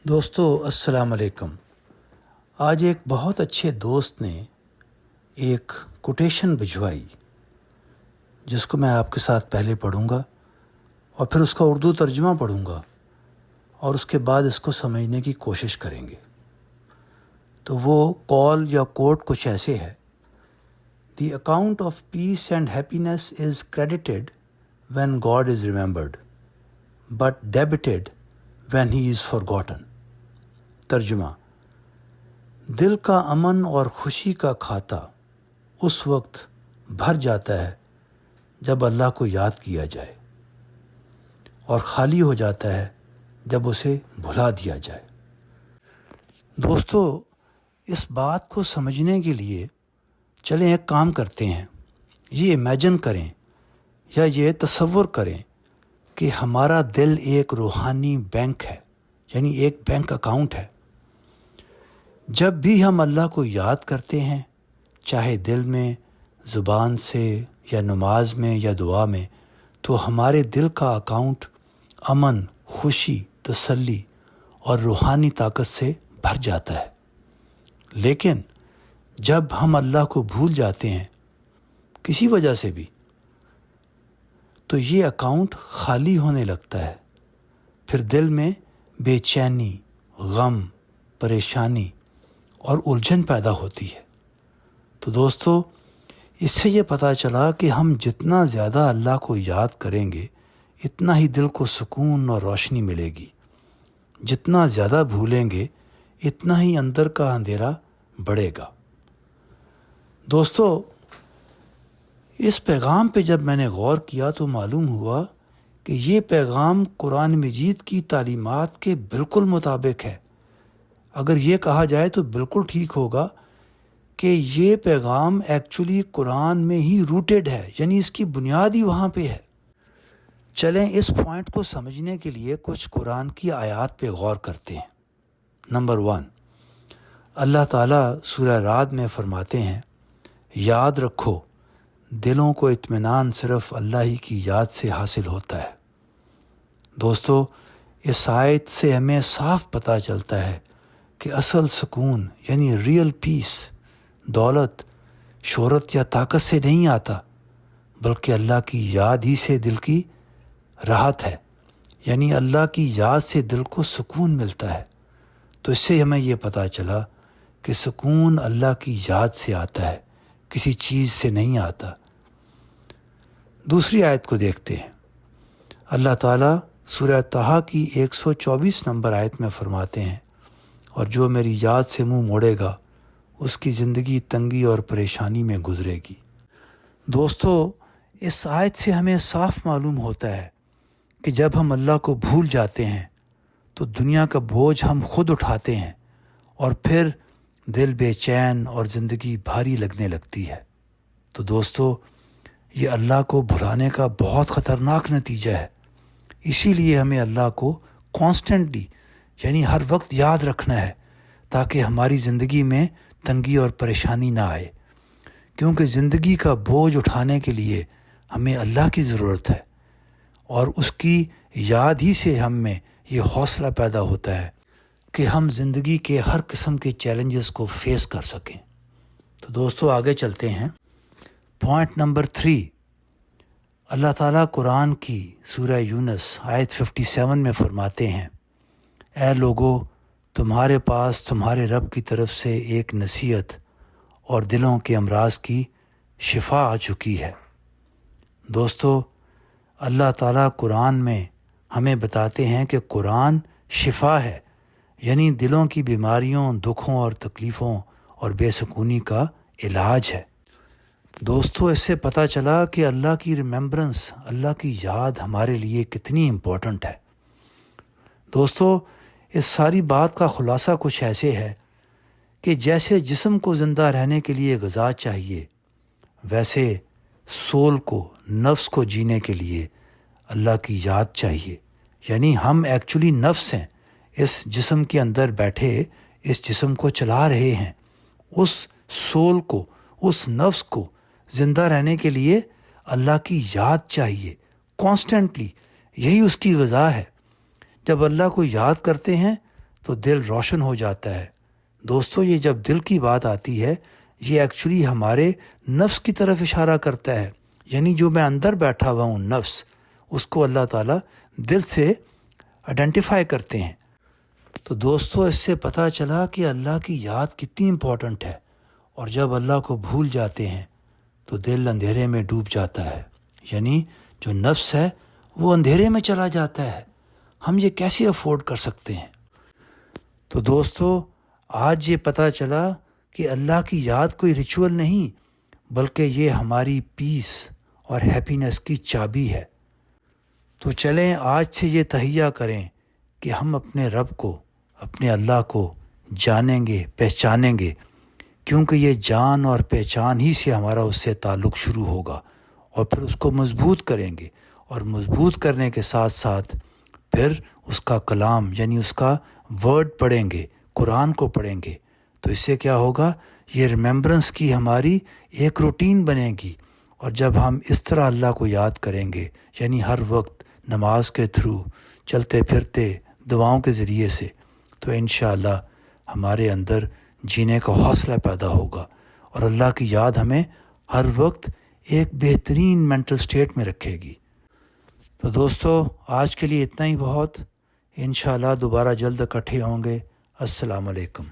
دوستو السلام علیکم۔ آج ایک بہت اچھے دوست نے ایک کوٹیشن بھجوائی جس کو میں آپ کے ساتھ پہلے پڑھوں گا اور پھر اس کا اردو ترجمہ پڑھوں گا اور اس کے بعد اس کو سمجھنے کی کوشش کریں گے۔ تو وہ کال یا کوٹ کچھ ایسے ہے: the account of peace and happiness is credited when God is remembered but debited when he is forgotten. ترجمہ: دل کا امن اور خوشی کا کھاتا اس وقت بھر جاتا ہے جب اللہ کو یاد کیا جائے، اور خالی ہو جاتا ہے جب اسے بھلا دیا جائے۔ دوستو، اس بات کو سمجھنے کے لیے چلیں ایک کام کرتے ہیں۔ یہ امیجن کریں یا یہ تصور کریں کہ ہمارا دل ایک روحانی بینک ہے، یعنی ایک بینک اکاؤنٹ ہے۔ جب بھی ہم اللہ کو یاد کرتے ہیں، چاہے دل میں، زبان سے یا نماز میں یا دعا میں، تو ہمارے دل کا اکاؤنٹ امن، خوشی، تسلی اور روحانی طاقت سے بھر جاتا ہے۔ لیکن جب ہم اللہ کو بھول جاتے ہیں کسی وجہ سے بھی، تو یہ اکاؤنٹ خالی ہونے لگتا ہے۔ پھر دل میں بے چینی، غم، پریشانی اور الجھن پیدا ہوتی ہے۔ تو دوستو، اس سے یہ پتہ چلا کہ ہم جتنا زیادہ اللہ کو یاد کریں گے اتنا ہی دل کو سکون اور روشنی ملے گی۔ جتنا زیادہ بھولیں گے اتنا ہی اندر کا اندھیرا بڑھے گا۔ دوستو، اس پیغام پہ جب میں نے غور کیا تو معلوم ہوا کہ یہ پیغام قرآن مجید کی تعلیمات کے بالکل مطابق ہے۔ اگر یہ کہا جائے تو بالکل ٹھیک ہوگا کہ یہ پیغام ایکچولی قرآن میں ہی روٹڈ ہے، یعنی اس کی بنیاد ہی وہاں پہ ہے۔ چلیں اس پوائنٹ کو سمجھنے کے لیے کچھ قرآن کی آیات پہ غور کرتے ہیں۔ نمبر 1، اللہ تعالیٰ سورہ رعد میں فرماتے ہیں: یاد رکھو، دلوں کو اطمینان صرف اللہ ہی کی یاد سے حاصل ہوتا ہے۔ دوستو، اس آیت سے ہمیں صاف پتہ چلتا ہے کہ اصل سکون یعنی ریئل پیس دولت، شہرت یا طاقت سے نہیں آتا، بلکہ اللہ کی یاد ہی سے دل کی راحت ہے، یعنی اللہ کی یاد سے دل کو سکون ملتا ہے۔ تو اس سے ہمیں یہ پتہ چلا کہ سکون اللہ کی یاد سے آتا ہے، کسی چیز سے نہیں آتا۔ دوسری آیت کو دیکھتے ہیں۔ اللہ تعالیٰ سورہ طٰہٰ کی 124 نمبر آیت میں فرماتے ہیں: اور جو میری یاد سے منہ موڑے گا اس کی زندگی تنگی اور پریشانی میں گزرے گی۔ دوستو، اس آیت سے ہمیں صاف معلوم ہوتا ہے کہ جب ہم اللہ کو بھول جاتے ہیں تو دنیا کا بوجھ ہم خود اٹھاتے ہیں اور پھر دل بے چین اور زندگی بھاری لگنے لگتی ہے۔ تو دوستو، یہ اللہ کو بھلانے کا بہت خطرناک نتیجہ ہے۔ اسی لیے ہمیں اللہ کو کانسٹنٹلی، یعنی ہر وقت یاد رکھنا ہے، تاکہ ہماری زندگی میں تنگی اور پریشانی نہ آئے، کیونکہ زندگی کا بوجھ اٹھانے کے لیے ہمیں اللہ کی ضرورت ہے، اور اس کی یاد ہی سے ہم میں یہ حوصلہ پیدا ہوتا ہے کہ ہم زندگی کے ہر قسم کے چیلنجز کو فیس کر سکیں۔ تو دوستو، آگے چلتے ہیں۔ پوائنٹ نمبر 3، اللہ تعالیٰ قرآن کی سورہ یونس آیت 57 میں فرماتے ہیں: اے لوگو، تمہارے پاس تمہارے رب کی طرف سے ایک نصیحت اور دلوں کے امراض کی شفا آ چکی ہے۔ دوستو، اللہ تعالیٰ قرآن میں ہمیں بتاتے ہیں کہ قرآن شفا ہے، یعنی دلوں کی بیماریوں، دکھوں اور تکلیفوں اور بے سکونی کا علاج ہے۔ دوستو، اس سے پتہ چلا کہ اللہ کی ریممبرنس، اللہ کی یاد ہمارے لیے کتنی امپورٹنٹ ہے۔ دوستو، اس ساری بات کا خلاصہ کچھ ایسے ہے کہ جیسے جسم کو زندہ رہنے کے لیے غذا چاہیے، ویسے سول کو، نفس کو جینے کے لیے اللہ کی یاد چاہیے۔ یعنی ہم ایکچولی نفس ہیں، اس جسم کے اندر بیٹھے اس جسم کو چلا رہے ہیں۔ اس سول کو، اس نفس کو زندہ رہنے کے لیے اللہ کی یاد چاہیے کانسٹنٹلی، یہی اس کی غذا ہے۔ جب اللہ کو یاد کرتے ہیں تو دل روشن ہو جاتا ہے۔ دوستو، یہ جب دل کی بات آتی ہے، یہ ایکچولی ہمارے نفس کی طرف اشارہ کرتا ہے، یعنی جو میں اندر بیٹھا ہوا ہوں نفس، اس کو اللہ تعالیٰ دل سے آئیڈینٹیفائی کرتے ہیں۔ تو دوستو، اس سے پتہ چلا کہ اللہ کی یاد کتنی امپورٹنٹ ہے، اور جب اللہ کو بھول جاتے ہیں تو دل اندھیرے میں ڈوب جاتا ہے، یعنی جو نفس ہے وہ اندھیرے میں چلا جاتا ہے۔ ہم یہ کیسے افورڈ کر سکتے ہیں؟ تو دوستو، آج یہ پتہ چلا کہ اللہ کی یاد کوئی ریچول نہیں، بلکہ یہ ہماری پیس اور ہیپینس کی چابی ہے۔ تو چلیں آج سے یہ تہیہ کریں کہ ہم اپنے رب کو، اپنے اللہ کو جانیں گے، پہچانیں گے، کیونکہ یہ جان اور پہچان ہی سے ہمارا اس سے تعلق شروع ہوگا، اور پھر اس کو مضبوط کریں گے، اور مضبوط کرنے کے ساتھ ساتھ پھر اس کا کلام یعنی اس کا ورڈ پڑھیں گے، قرآن کو پڑھیں گے۔ تو اس سے کیا ہوگا؟ یہ ریممبرنس کی ہماری ایک روٹین بنے گی، اور جب ہم اس طرح اللہ کو یاد کریں گے، یعنی ہر وقت نماز کے تھرو، چلتے پھرتے، دعاؤں کے ذریعے سے، تو انشاءاللہ ہمارے اندر جینے کا حوصلہ پیدا ہوگا، اور اللہ کی یاد ہمیں ہر وقت ایک بہترین مینٹل سٹیٹ میں رکھے گی۔ تو دوستو، آج کے لیے اتنا ہی بہت۔ انشاءاللہ دوبارہ جلد اکٹھے ہوں گے۔ السلام علیکم۔